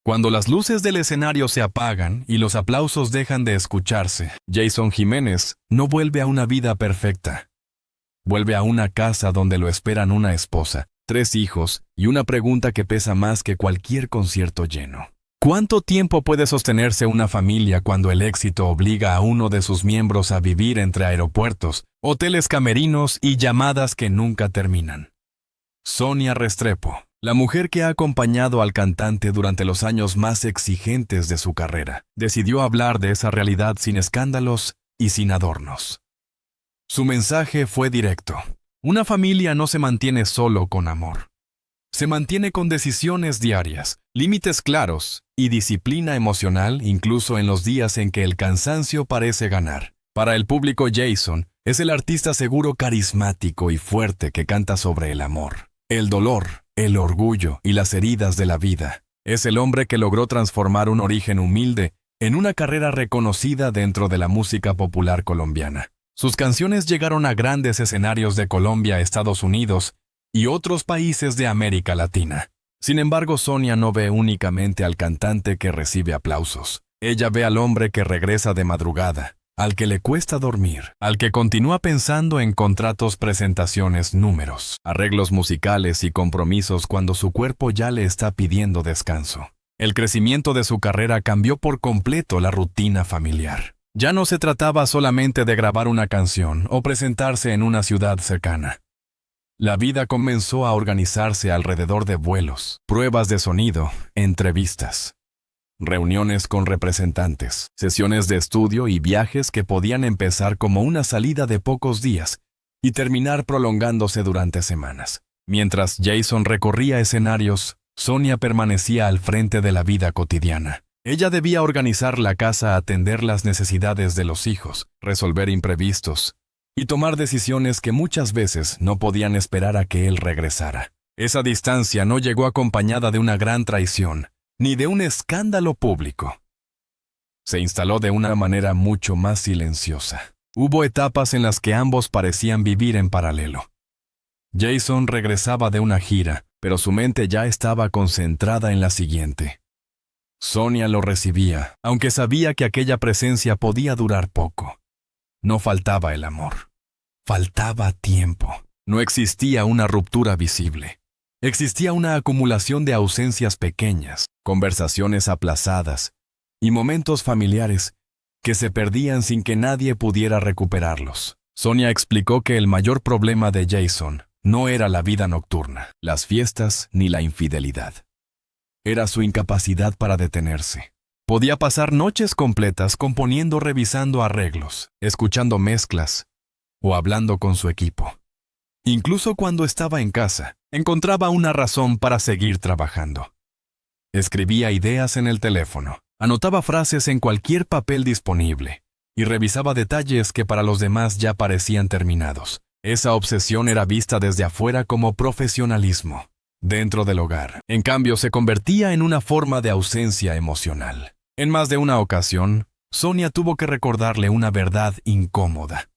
Cuando las luces del escenario se apagan y los aplausos dejan de escucharse, Jason Jiménez no vuelve a una vida perfecta. Vuelve a una casa donde lo esperan una esposa, 3 hijos y una pregunta que pesa más que cualquier concierto lleno. ¿Cuánto tiempo puede sostenerse una familia cuando el éxito obliga a uno de sus miembros a vivir entre aeropuertos, hoteles camerinos y llamadas que nunca terminan? Sonia Restrepo, la mujer que ha acompañado al cantante durante los años más exigentes de su carrera, decidió hablar de esa realidad sin escándalos y sin adornos. Su mensaje fue directo. Una familia no se mantiene solo con amor. Se mantiene con decisiones diarias, límites claros y disciplina emocional incluso en los días en que el cansancio parece ganar. Para el público, Jason es el artista seguro, carismático y fuerte que canta sobre el amor, el dolor, el orgullo y las heridas de la vida. Es el hombre que logró transformar un origen humilde en una carrera reconocida dentro de la música popular colombiana. Sus canciones llegaron a grandes escenarios de Colombia, Estados Unidos y otros países de América Latina. Sin embargo, Sonia no ve únicamente al cantante que recibe aplausos. Ella ve al hombre que regresa de madrugada, al que le cuesta dormir, al que continúa pensando en contratos, presentaciones, números, arreglos musicales y compromisos cuando su cuerpo ya le está pidiendo descanso. El crecimiento de su carrera cambió por completo la rutina familiar. Ya no se trataba solamente de grabar una canción o presentarse en una ciudad cercana. La vida comenzó a organizarse alrededor de vuelos, pruebas de sonido, entrevistas, reuniones con representantes, sesiones de estudio y viajes que podían empezar como una salida de pocos días y terminar prolongándose durante semanas. Mientras Jason recorría escenarios, Sonia permanecía al frente de la vida cotidiana. Ella debía organizar la casa, atender las necesidades de los hijos, resolver imprevistos y tomar decisiones que muchas veces no podían esperar a que él regresara. Esa distancia no llegó acompañada de una gran traición, ni de un escándalo público. Se instaló de una manera mucho más silenciosa. Hubo etapas en las que ambos parecían vivir en paralelo. Jason regresaba de una gira, pero su mente ya estaba concentrada en la siguiente. Sonia lo recibía, aunque sabía que aquella presencia podía durar poco. No faltaba el amor. Faltaba tiempo. No existía una ruptura visible. Existía una acumulación de ausencias pequeñas, conversaciones aplazadas y momentos familiares que se perdían sin que nadie pudiera recuperarlos. Sonia explicó que el mayor problema de Jason no era la vida nocturna, las fiestas ni la infidelidad. Era su incapacidad para detenerse. Podía pasar noches completas componiendo, revisando arreglos, escuchando mezclas o hablando con su equipo. Incluso cuando estaba en casa, encontraba una razón para seguir trabajando. Escribía ideas en el teléfono, anotaba frases en cualquier papel disponible y revisaba detalles que para los demás ya parecían terminados. Esa obsesión era vista desde afuera como profesionalismo. Dentro del hogar, en cambio, se convertía en una forma de ausencia emocional. En más de una ocasión, Sonia tuvo que recordarle una verdad incómoda.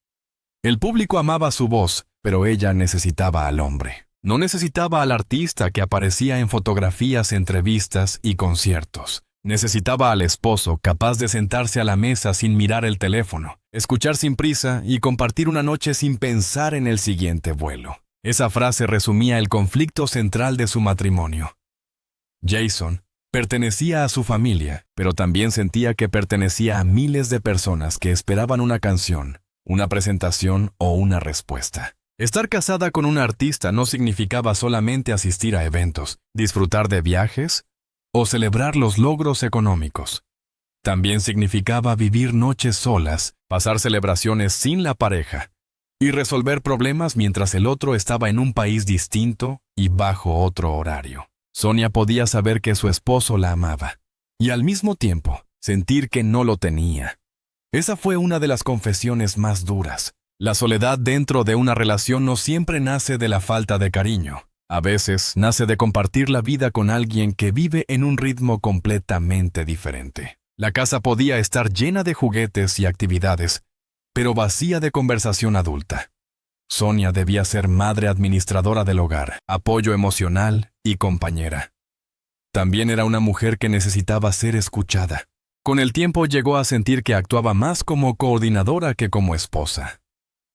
El público amaba su voz, pero ella necesitaba al hombre. No necesitaba al artista que aparecía en fotografías, entrevistas y conciertos. Necesitaba al esposo capaz de sentarse a la mesa sin mirar el teléfono, escuchar sin prisa y compartir una noche sin pensar en el siguiente vuelo. Esa frase resumía el conflicto central de su matrimonio. Jason pertenecía a su familia, pero también sentía que pertenecía a miles de personas que esperaban una canción, una presentación o una respuesta. Estar casada con un artista no significaba solamente asistir a eventos, disfrutar de viajes o celebrar los logros económicos. También significaba vivir noches solas, pasar celebraciones sin la pareja y resolver problemas mientras el otro estaba en un país distinto y bajo otro horario. Sonia podía saber que su esposo la amaba y al mismo tiempo sentir que no lo tenía. Esa fue una de las confesiones más duras. La soledad dentro de una relación no siempre nace de la falta de cariño. A veces nace de compartir la vida con alguien que vive en un ritmo completamente diferente. La casa podía estar llena de juguetes y actividades, pero vacía de conversación adulta. Sonia debía ser madre administradora del hogar, apoyo emocional y compañera. También era una mujer que necesitaba ser escuchada. Con el tiempo llegó a sentir que actuaba más como coordinadora que como esposa.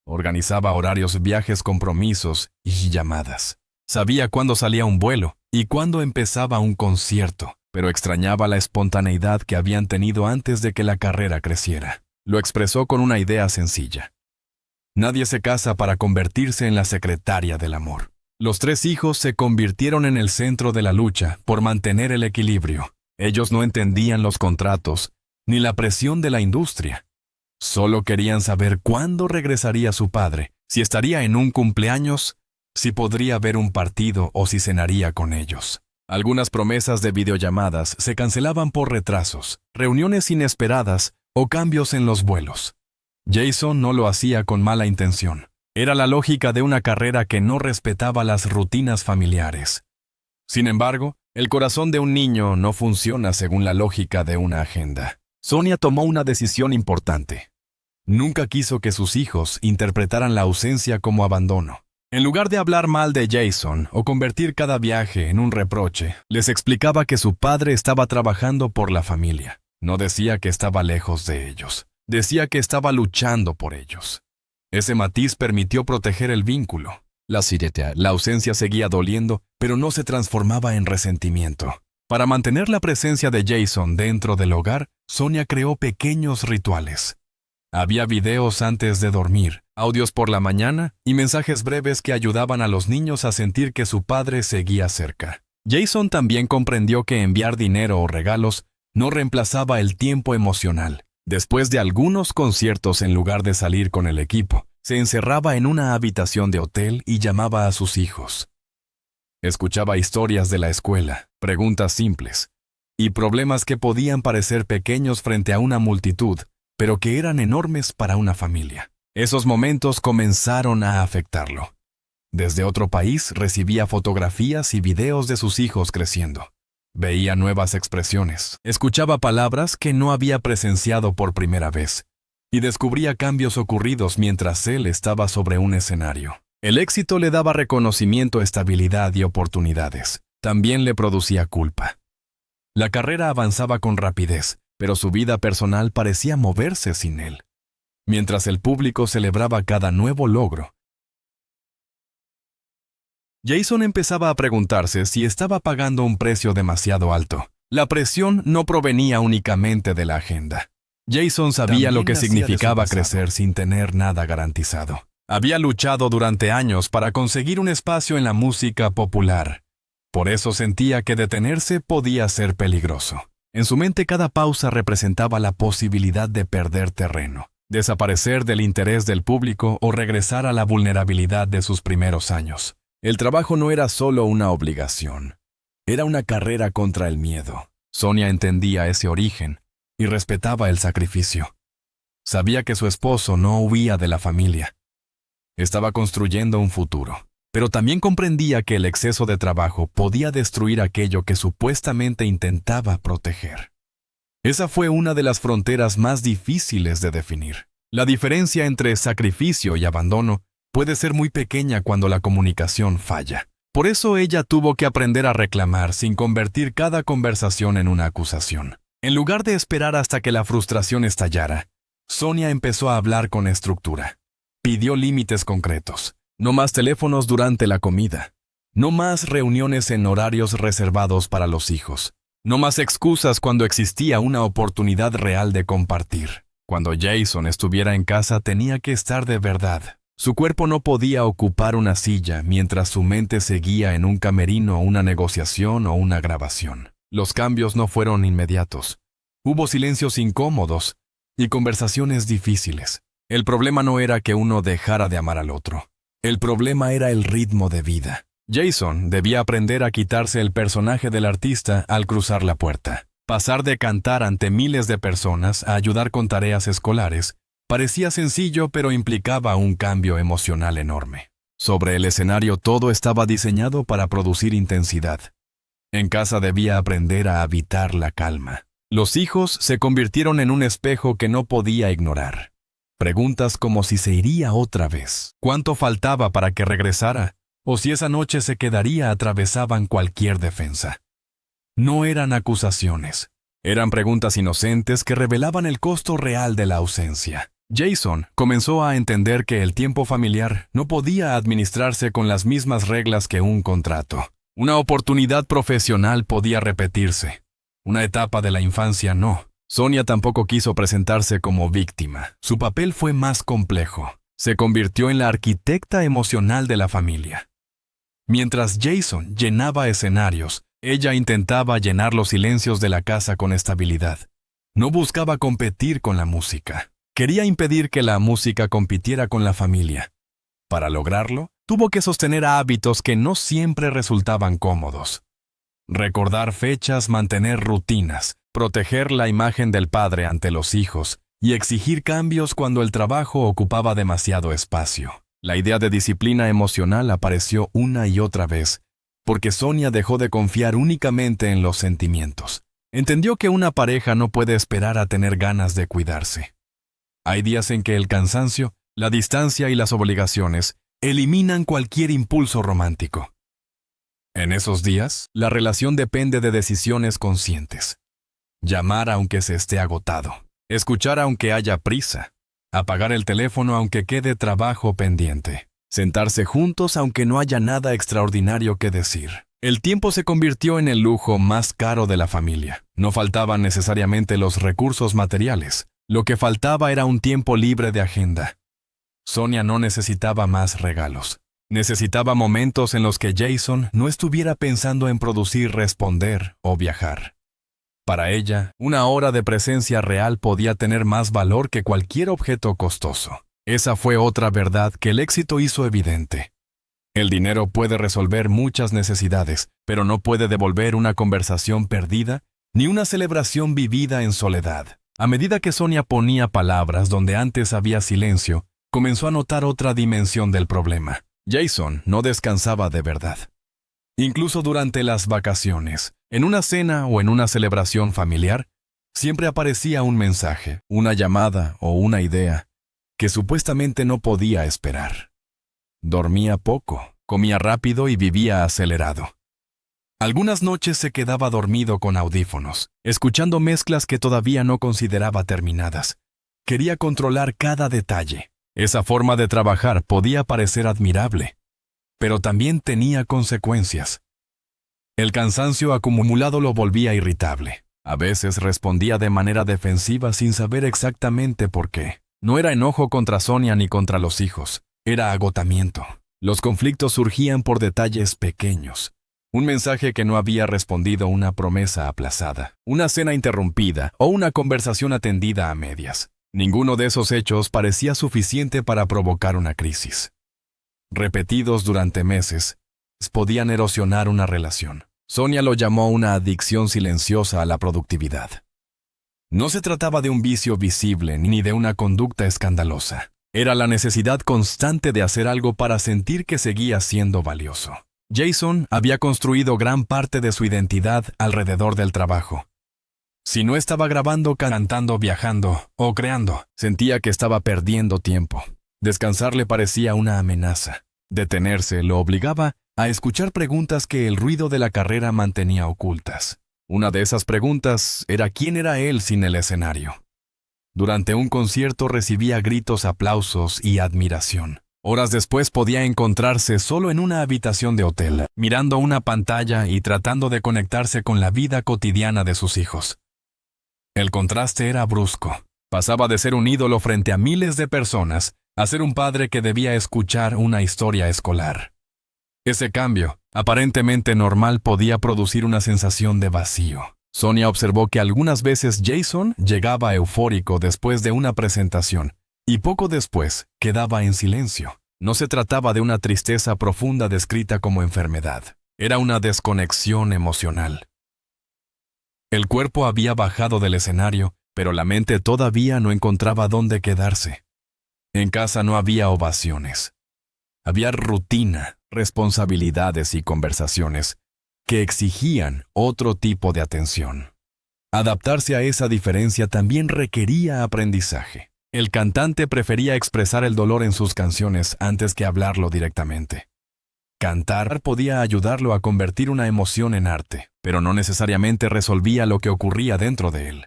Organizaba horarios, viajes, compromisos y llamadas. Sabía cuándo salía un vuelo y cuándo empezaba un concierto, pero extrañaba la espontaneidad que habían tenido antes de que la carrera creciera. Lo expresó con una idea sencilla. Nadie se casa para convertirse en la secretaria del amor. Los 3 hijos se convirtieron en el centro de la lucha por mantener el equilibrio. Ellos no entendían los contratos ni la presión de la industria. Solo querían saber cuándo regresaría su padre, si estaría en un cumpleaños, si podría ver un partido o si cenaría con ellos. Algunas promesas de videollamadas se cancelaban por retrasos, reuniones inesperadas o cambios en los vuelos. Jason no lo hacía con mala intención. Era la lógica de una carrera que no respetaba las rutinas familiares. Sin embargo, el corazón de un niño no funciona según la lógica de una agenda. Sonia tomó una decisión importante. Nunca quiso que sus hijos interpretaran la ausencia como abandono. En lugar de hablar mal de Jason o convertir cada viaje en un reproche, les explicaba que su padre estaba trabajando por la familia. No decía que estaba lejos de ellos. Decía que estaba luchando por ellos. Ese matiz permitió proteger el vínculo. La ausencia seguía doliendo, pero no se transformaba en resentimiento. Para mantener la presencia de Jason dentro del hogar, Sonia creó pequeños rituales. Había videos antes de dormir, audios por la mañana y mensajes breves que ayudaban a los niños a sentir que su padre seguía cerca. Jason también comprendió que enviar dinero o regalos no reemplazaba el tiempo emocional. Después de algunos conciertos, en lugar de salir con el equipo, se encerraba en una habitación de hotel y llamaba a sus hijos. Escuchaba historias de la escuela, preguntas simples, y problemas que podían parecer pequeños frente a una multitud, pero que eran enormes para una familia. Esos momentos comenzaron a afectarlo. Desde otro país recibía fotografías y videos de sus hijos creciendo. Veía nuevas expresiones, escuchaba palabras que no había presenciado por primera vez, y descubría cambios ocurridos mientras él estaba sobre un escenario. El éxito le daba reconocimiento, estabilidad y oportunidades. También le producía culpa. La carrera avanzaba con rapidez, pero su vida personal parecía moverse sin él. Mientras el público celebraba cada nuevo logro, Jason empezaba a preguntarse si estaba pagando un precio demasiado alto. La presión no provenía únicamente de la agenda. Jason sabía lo que significaba crecer sin tener nada garantizado. Había luchado durante años para conseguir un espacio en la música popular. Por eso sentía que detenerse podía ser peligroso. En su mente cada pausa representaba la posibilidad de perder terreno, desaparecer del interés del público o regresar a la vulnerabilidad de sus primeros años. El trabajo no era solo una obligación, era una carrera contra el miedo. Sonia entendía ese origen y respetaba el sacrificio. Sabía que su esposo no huía de la familia. Estaba construyendo un futuro, pero también comprendía que el exceso de trabajo podía destruir aquello que supuestamente intentaba proteger. Esa fue una de las fronteras más difíciles de definir. La diferencia entre sacrificio y abandono puede ser muy pequeña cuando la comunicación falla. Por eso ella tuvo que aprender a reclamar sin convertir cada conversación en una acusación. En lugar de esperar hasta que la frustración estallara, Sonia empezó a hablar con estructura. Pidió límites concretos. No más teléfonos durante la comida. No más reuniones en horarios reservados para los hijos. No más excusas cuando existía una oportunidad real de compartir. Cuando Jason estuviera en casa tenía que estar de verdad. Su cuerpo no podía ocupar una silla mientras su mente seguía en un camerino, una negociación o una grabación. Los cambios no fueron inmediatos. Hubo silencios incómodos y conversaciones difíciles. El problema no era que uno dejara de amar al otro. El problema era el ritmo de vida. Jason debía aprender a quitarse el personaje del artista al cruzar la puerta. Pasar de cantar ante miles de personas a ayudar con tareas escolares parecía sencillo, pero implicaba un cambio emocional enorme. Sobre el escenario todo estaba diseñado para producir intensidad. En casa debía aprender a habitar la calma. Los hijos se convirtieron en un espejo que no podía ignorar. Preguntas como si se iría otra vez, cuánto faltaba para que regresara, o si esa noche se quedaría atravesaban cualquier defensa. No eran acusaciones. Eran preguntas inocentes que revelaban el costo real de la ausencia. Jason comenzó a entender que el tiempo familiar no podía administrarse con las mismas reglas que un contrato. Una oportunidad profesional podía repetirse. Una etapa de la infancia no. Sonia tampoco quiso presentarse como víctima. Su papel fue más complejo. Se convirtió en la arquitecta emocional de la familia. Mientras Jason llenaba escenarios, ella intentaba llenar los silencios de la casa con estabilidad. No buscaba competir con la música. Quería impedir que la música compitiera con la familia. Para lograrlo, tuvo que sostener hábitos que no siempre resultaban cómodos. Recordar fechas, mantener rutinas, proteger la imagen del padre ante los hijos y exigir cambios cuando el trabajo ocupaba demasiado espacio. La idea de disciplina emocional apareció una y otra vez, porque Sonia dejó de confiar únicamente en los sentimientos. Entendió que una pareja no puede esperar a tener ganas de cuidarse. Hay días en que el cansancio, la distancia y las obligaciones eliminan cualquier impulso romántico. En esos días, la relación depende de decisiones conscientes. Llamar aunque se esté agotado, escuchar aunque haya prisa, apagar el teléfono aunque quede trabajo pendiente, sentarse juntos aunque no haya nada extraordinario que decir. El tiempo se convirtió en el lujo más caro de la familia. No faltaban necesariamente los recursos materiales. Lo que faltaba era un tiempo libre de agenda. Sonia no necesitaba más regalos. Necesitaba momentos en los que Jason no estuviera pensando en producir, responder o viajar. Para ella, una hora de presencia real podía tener más valor que cualquier objeto costoso. Esa fue otra verdad que el éxito hizo evidente. El dinero puede resolver muchas necesidades, pero no puede devolver una conversación perdida ni una celebración vivida en soledad. A medida que Sonia ponía palabras donde antes había silencio, comenzó a notar otra dimensión del problema. Jason no descansaba de verdad. Incluso durante las vacaciones, en una cena o en una celebración familiar, siempre aparecía un mensaje, una llamada o una idea que supuestamente no podía esperar. Dormía poco, comía rápido y vivía acelerado. Algunas noches se quedaba dormido con audífonos, escuchando mezclas que todavía no consideraba terminadas. Quería controlar cada detalle. Esa forma de trabajar podía parecer admirable, pero también tenía consecuencias. El cansancio acumulado lo volvía irritable. A veces respondía de manera defensiva sin saber exactamente por qué. No era enojo contra Sonia ni contra los hijos, era agotamiento. Los conflictos surgían por detalles pequeños. Un mensaje que no había respondido, una promesa aplazada, una cena interrumpida o una conversación atendida a medias. Ninguno de esos hechos parecía suficiente para provocar una crisis. Repetidos durante meses, podían erosionar una relación. Sonia lo llamó una adicción silenciosa a la productividad. No se trataba de un vicio visible ni de una conducta escandalosa. Era la necesidad constante de hacer algo para sentir que seguía siendo valioso. Jason había construido gran parte de su identidad alrededor del trabajo. Si no estaba grabando, cantando, viajando o creando, sentía que estaba perdiendo tiempo. Descansar le parecía una amenaza. Detenerse lo obligaba a escuchar preguntas que el ruido de la carrera mantenía ocultas. Una de esas preguntas era ¿quién era él sin el escenario? Durante un concierto recibía gritos, aplausos y admiración. Horas después podía encontrarse solo en una habitación de hotel, mirando una pantalla y tratando de conectarse con la vida cotidiana de sus hijos. El contraste era brusco. Pasaba de ser un ídolo frente a miles de personas a ser un padre que debía escuchar una historia escolar. Ese cambio, aparentemente normal, podía producir una sensación de vacío. Sonia observó que algunas veces Jason llegaba eufórico después de una presentación, y poco después quedaba en silencio. No se trataba de una tristeza profunda descrita como enfermedad. Era una desconexión emocional. El cuerpo había bajado del escenario, pero la mente todavía no encontraba dónde quedarse. En casa no había ovaciones. Había rutina, responsabilidades y conversaciones que exigían otro tipo de atención. Adaptarse a esa diferencia también requería aprendizaje. El cantante prefería expresar el dolor en sus canciones antes que hablarlo directamente. Cantar podía ayudarlo a convertir una emoción en arte, pero no necesariamente resolvía lo que ocurría dentro de él.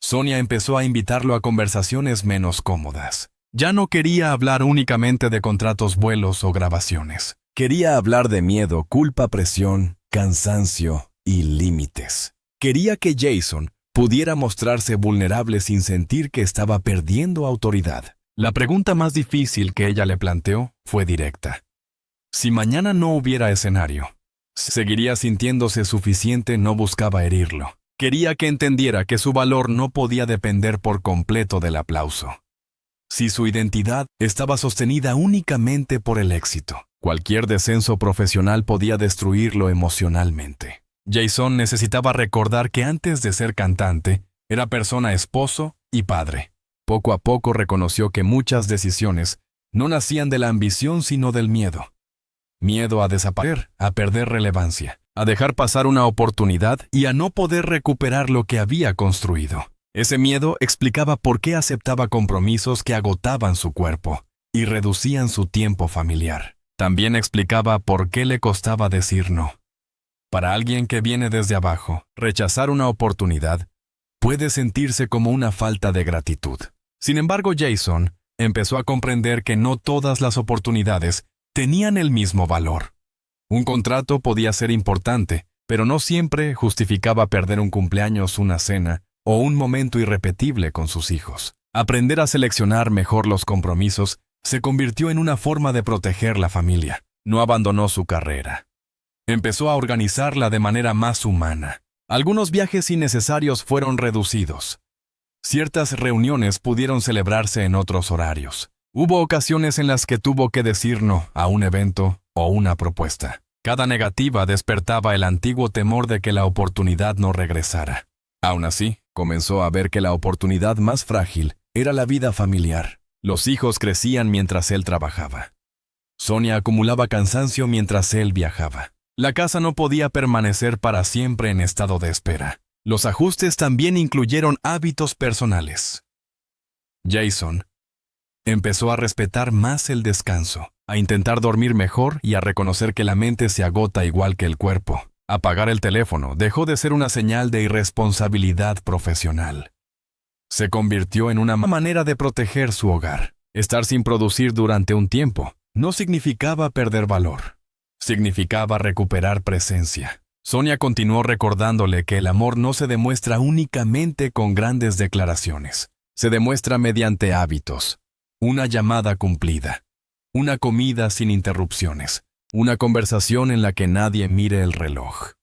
Sonia empezó a invitarlo a conversaciones menos cómodas. Ya no quería hablar únicamente de contratos, vuelos o grabaciones. Quería hablar de miedo, culpa, presión, cansancio y límites. Quería que Jason pudiera mostrarse vulnerable sin sentir que estaba perdiendo autoridad. La pregunta más difícil que ella le planteó fue directa. Si mañana no hubiera escenario, ¿seguiría sintiéndose suficiente? No buscaba herirlo. Quería que entendiera que su valor no podía depender por completo del aplauso. Si su identidad estaba sostenida únicamente por el éxito, cualquier descenso profesional podía destruirlo emocionalmente. Jason necesitaba recordar que antes de ser cantante, era persona, esposo y padre. Poco a poco reconoció que muchas decisiones no nacían de la ambición sino del miedo. Miedo a desaparecer, a perder relevancia, a dejar pasar una oportunidad y a no poder recuperar lo que había construido. Ese miedo explicaba por qué aceptaba compromisos que agotaban su cuerpo y reducían su tiempo familiar. También explicaba por qué le costaba decir no. Para alguien que viene desde abajo, rechazar una oportunidad puede sentirse como una falta de gratitud. Sin embargo, Jason empezó a comprender que no todas las oportunidades tenían el mismo valor. Un contrato podía ser importante, pero no siempre justificaba perder un cumpleaños, una cena o un momento irrepetible con sus hijos. Aprender a seleccionar mejor los compromisos se convirtió en una forma de proteger la familia. No abandonó su carrera. Empezó a organizarla de manera más humana. Algunos viajes innecesarios fueron reducidos. Ciertas reuniones pudieron celebrarse en otros horarios. Hubo ocasiones en las que tuvo que decir no a un evento o una propuesta. Cada negativa despertaba el antiguo temor de que la oportunidad no regresara. Aún así, comenzó a ver que la oportunidad más frágil era la vida familiar. Los hijos crecían mientras él trabajaba. Sonia acumulaba cansancio mientras él viajaba. La casa no podía permanecer para siempre en estado de espera. Los ajustes también incluyeron hábitos personales. Jason empezó a respetar más el descanso, a intentar dormir mejor y a reconocer que la mente se agota igual que el cuerpo. Apagar el teléfono dejó de ser una señal de irresponsabilidad profesional. Se convirtió en una manera de proteger su hogar. Estar sin producir durante un tiempo no significaba perder valor. Significaba recuperar presencia. Sonia continuó recordándole que el amor no se demuestra únicamente con grandes declaraciones. Se demuestra mediante hábitos. Una llamada cumplida. Una comida sin interrupciones. Una conversación en la que nadie mire el reloj.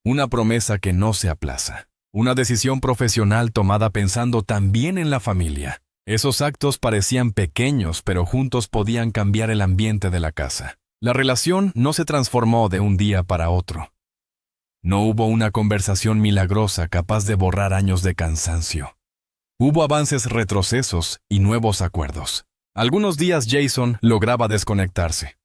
Una promesa que no se aplaza. Una decisión profesional tomada pensando también en la familia. Esos actos parecían pequeños, pero juntos podían cambiar el ambiente de la casa. La relación no se transformó de un día para otro. No hubo una conversación milagrosa capaz de borrar años de cansancio. Hubo avances, retrocesos y nuevos acuerdos. Algunos días Jason lograba desconectarse.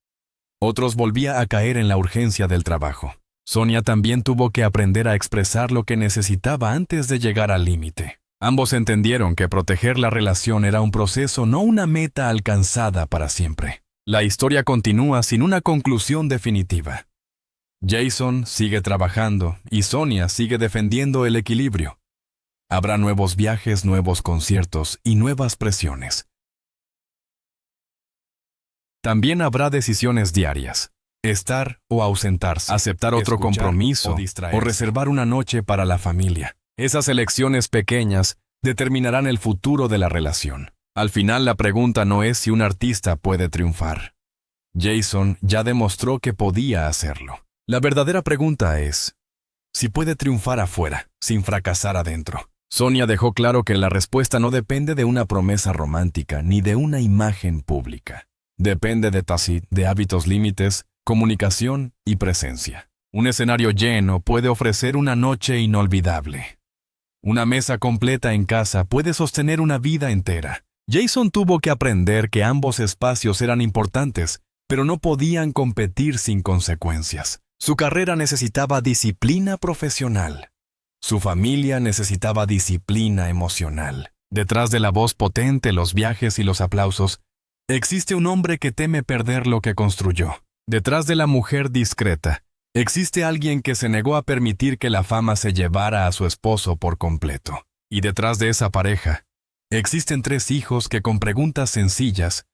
Otros volvía a caer en la urgencia del trabajo. Sonia también tuvo que aprender a expresar lo que necesitaba antes de llegar al límite. Ambos entendieron que proteger la relación era un proceso, no una meta alcanzada para siempre. La historia continúa sin una conclusión definitiva. Jason sigue trabajando y Sonia sigue defendiendo el equilibrio. Habrá nuevos viajes, nuevos conciertos y nuevas presiones. También habrá decisiones diarias. Estar o ausentarse, aceptar otro compromiso o reservar una noche para la familia. Esas elecciones pequeñas determinarán el futuro de la relación. Al final la pregunta no es si un artista puede triunfar. Jason ya demostró que podía hacerlo. La verdadera pregunta es si puede triunfar afuera, sin fracasar adentro. Sonia dejó claro que la respuesta no depende de una promesa romántica ni de una imagen pública. Depende de de hábitos, límites, comunicación y presencia. Un escenario lleno puede ofrecer una noche inolvidable. Una mesa completa en casa puede sostener una vida entera. Jason tuvo que aprender que ambos espacios eran importantes, pero no podían competir sin consecuencias. Su carrera necesitaba disciplina profesional. Su familia necesitaba disciplina emocional. Detrás de la voz potente, los viajes y los aplausos, existe un hombre que teme perder lo que construyó. Detrás de la mujer discreta, existe alguien que se negó a permitir que la fama se llevara a su esposo por completo. Y detrás de esa pareja, existen 3 hijos que con preguntas sencillas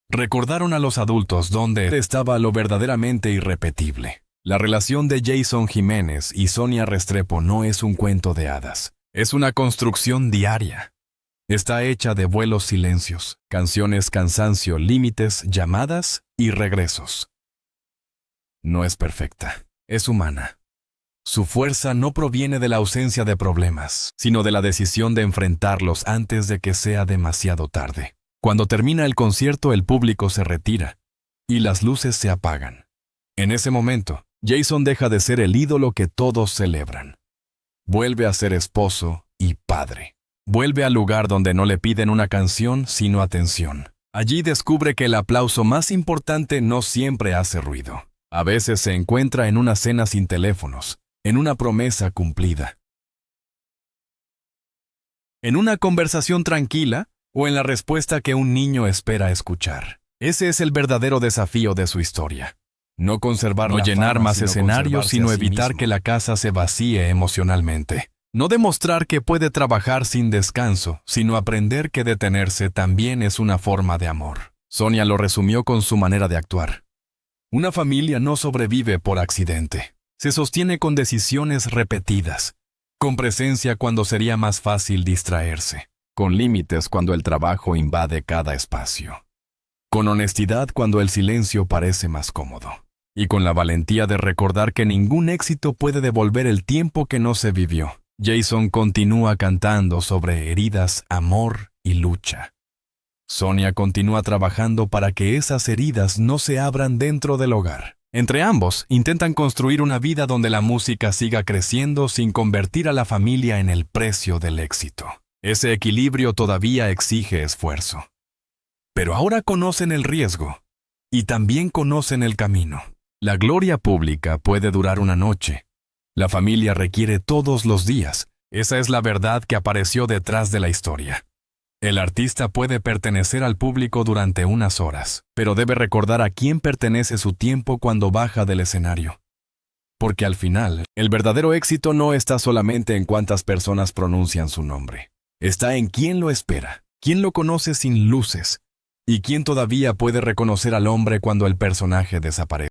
recordaron a los adultos dónde estaba lo verdaderamente irrepetible. La relación de Jason Jiménez y Sonia Restrepo no es un cuento de hadas. Es una construcción diaria. Está hecha de vuelos, silencios, canciones, cansancio, límites, llamadas y regresos. No es perfecta, es humana. Su fuerza no proviene de la ausencia de problemas, sino de la decisión de enfrentarlos antes de que sea demasiado tarde. Cuando termina el concierto, el público se retira y las luces se apagan. En ese momento, Jason deja de ser el ídolo que todos celebran. Vuelve a ser esposo y padre. Vuelve al lugar donde no le piden una canción, sino atención. Allí descubre que el aplauso más importante no siempre hace ruido. A veces se encuentra en una cena sin teléfonos, en una promesa cumplida, en una conversación tranquila o en la respuesta que un niño espera escuchar. Ese es el verdadero desafío de su historia. No conservar, no llenar más escenarios, sino evitar que la casa se vacíe emocionalmente. No demostrar que puede trabajar sin descanso, sino aprender que detenerse también es una forma de amor. Sonia lo resumió con su manera de actuar. Una familia no sobrevive por accidente. Se sostiene con decisiones repetidas, con presencia cuando sería más fácil distraerse, con límites cuando el trabajo invade cada espacio, con honestidad cuando el silencio parece más cómodo, y con la valentía de recordar que ningún éxito puede devolver el tiempo que no se vivió. Jason continúa cantando sobre heridas, amor y lucha. Sonia continúa trabajando para que esas heridas no se abran dentro del hogar. Entre ambos, intentan construir una vida donde la música siga creciendo sin convertir a la familia en el precio del éxito. Ese equilibrio todavía exige esfuerzo. Pero ahora conocen el riesgo y también conocen el camino. La gloria pública puede durar una noche. La familia requiere todos los días. Esa es la verdad que apareció detrás de la historia. El artista puede pertenecer al público durante unas horas, pero debe recordar a quién pertenece su tiempo cuando baja del escenario. Porque al final, el verdadero éxito no está solamente en cuántas personas pronuncian su nombre. Está en quién lo espera, quién lo conoce sin luces, y quién todavía puede reconocer al hombre cuando el personaje desaparece.